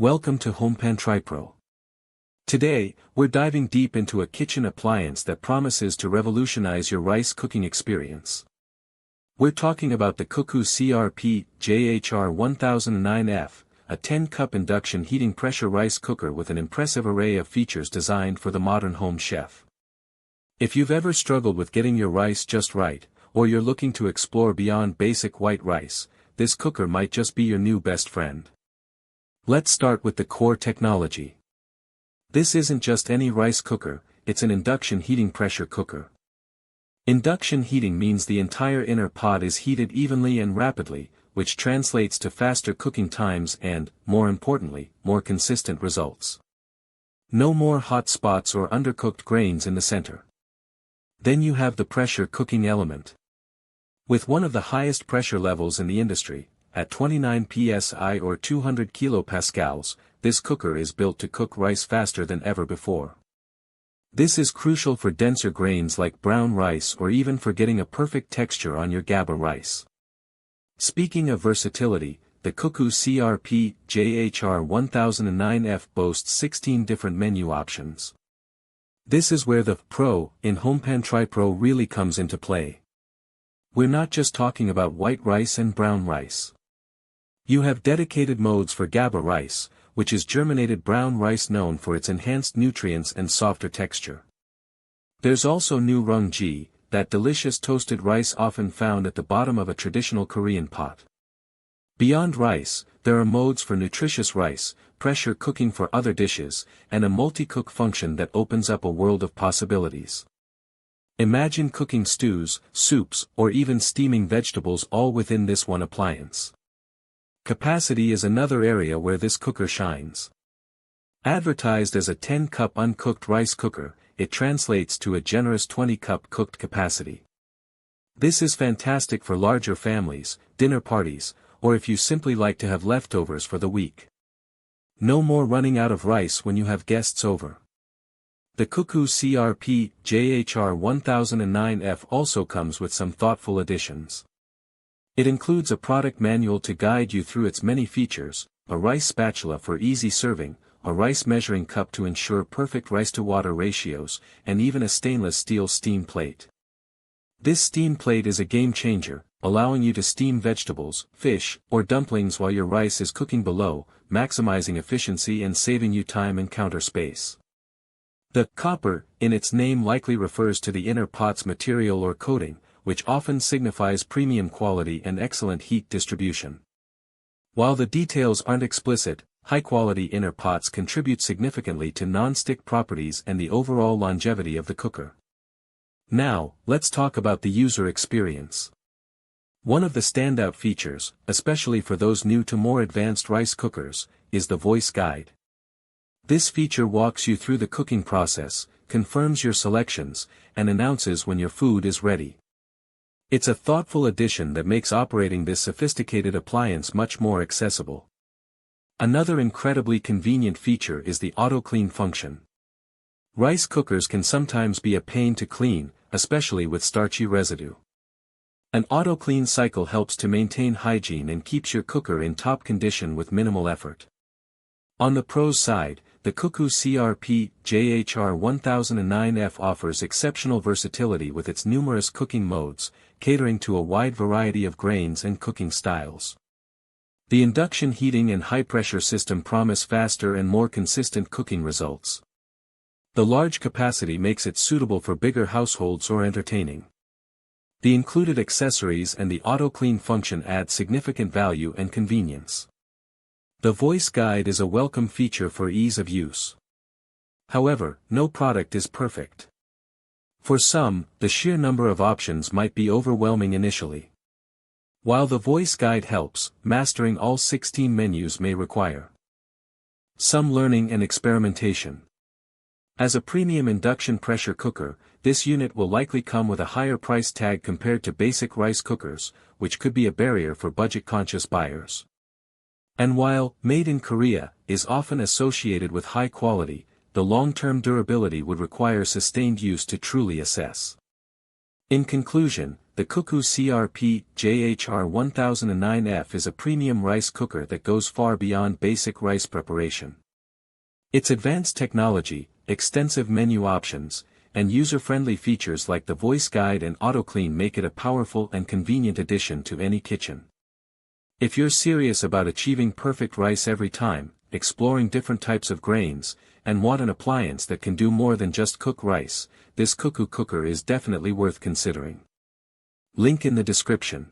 Welcome to HomePantry Pro. Today, we're diving deep into a kitchen appliance that promises to revolutionize your rice cooking experience. We're talking about the CUCKOO CRP-JHR1009F, a 10-cup induction heating pressure rice cooker with an impressive array of features designed for the modern home chef. If you've ever struggled with getting your rice just right, or you're looking to explore beyond basic white rice, this cooker might just be your new best friend. Let's start with the core technology. This isn't just any rice cooker, it's an induction heating pressure cooker. Induction heating means the entire inner pot is heated evenly and rapidly, which translates to faster cooking times and, more importantly, more consistent results. No more hot spots or undercooked grains in the center. Then you have the pressure cooking element. With one of the highest pressure levels in the industry, at 29 psi or 200 kilopascals, this cooker is built to cook rice faster than ever before. This is crucial for denser grains like brown rice or even for getting a perfect texture on your GABA rice. Speaking of versatility, the CUCKOO CRP-JHR1009F boasts 16 different menu options. This is where the Pro in HomePantry Pro really comes into play. We're not just talking about white rice and brown rice. You have dedicated modes for GABA rice, which is germinated brown rice known for its enhanced nutrients and softer texture. There's also Nu Rung Ji, that delicious toasted rice often found at the bottom of a traditional Korean pot. Beyond rice, there are modes for nutritious rice, pressure cooking for other dishes, and a multi-cook function that opens up a world of possibilities. Imagine cooking stews, soups, or even steaming vegetables all within this one appliance. Capacity is another area where this cooker shines. Advertised as a 10-cup uncooked rice cooker, it translates to a generous 20-cup cooked capacity. This is fantastic for larger families, dinner parties, or if you simply like to have leftovers for the week. No more running out of rice when you have guests over. The CUCKOO CRP-JHR1009F also comes with some thoughtful additions. It includes a product manual to guide you through its many features, a rice spatula for easy serving, a rice measuring cup to ensure perfect rice-to-water ratios, and even a stainless steel steam plate. This steam plate is a game changer, allowing you to steam vegetables, fish, or dumplings while your rice is cooking below, maximizing efficiency and saving you time and counter space. The copper, in its name likely refers to the inner pot's material or coating, which often signifies premium quality and excellent heat distribution. While the details aren't explicit, high-quality inner pots contribute significantly to non-stick properties and the overall longevity of the cooker. Now, let's talk about the user experience. One of the standout features, especially for those new to more advanced rice cookers, is the voice guide. This feature walks you through the cooking process, confirms your selections, and announces when your food is ready. It's a thoughtful addition that makes operating this sophisticated appliance much more accessible. Another incredibly convenient feature is the auto-clean function. Rice cookers can sometimes be a pain to clean, especially with starchy residue. An auto-clean cycle helps to maintain hygiene and keeps your cooker in top condition with minimal effort. On the pros side, the CUCKOO CRP-JHR1009F offers exceptional versatility with its numerous cooking modes, catering to a wide variety of grains and cooking styles. The induction heating and high-pressure system promise faster and more consistent cooking results. The large capacity makes it suitable for bigger households or entertaining. The included accessories and the auto-clean function add significant value and convenience. The voice guide is a welcome feature for ease of use. However, no product is perfect. For some, the sheer number of options might be overwhelming initially. While the voice guide helps, mastering all 16 menus may require some learning and experimentation. As a premium induction pressure cooker, this unit will likely come with a higher price tag compared to basic rice cookers, which could be a barrier for budget-conscious buyers. And while made in Korea is often associated with high quality, the long-term durability would require sustained use to truly assess. In conclusion, the CUCKOO CRP-JHR1009F is a premium rice cooker that goes far beyond basic rice preparation. Its advanced technology, extensive menu options, and user-friendly features like the voice guide and auto-clean make it a powerful and convenient addition to any kitchen. If you're serious about achieving perfect rice every time, exploring different types of grains, and want an appliance that can do more than just cook rice, this CUCKOO cooker is definitely worth considering. Link in the description.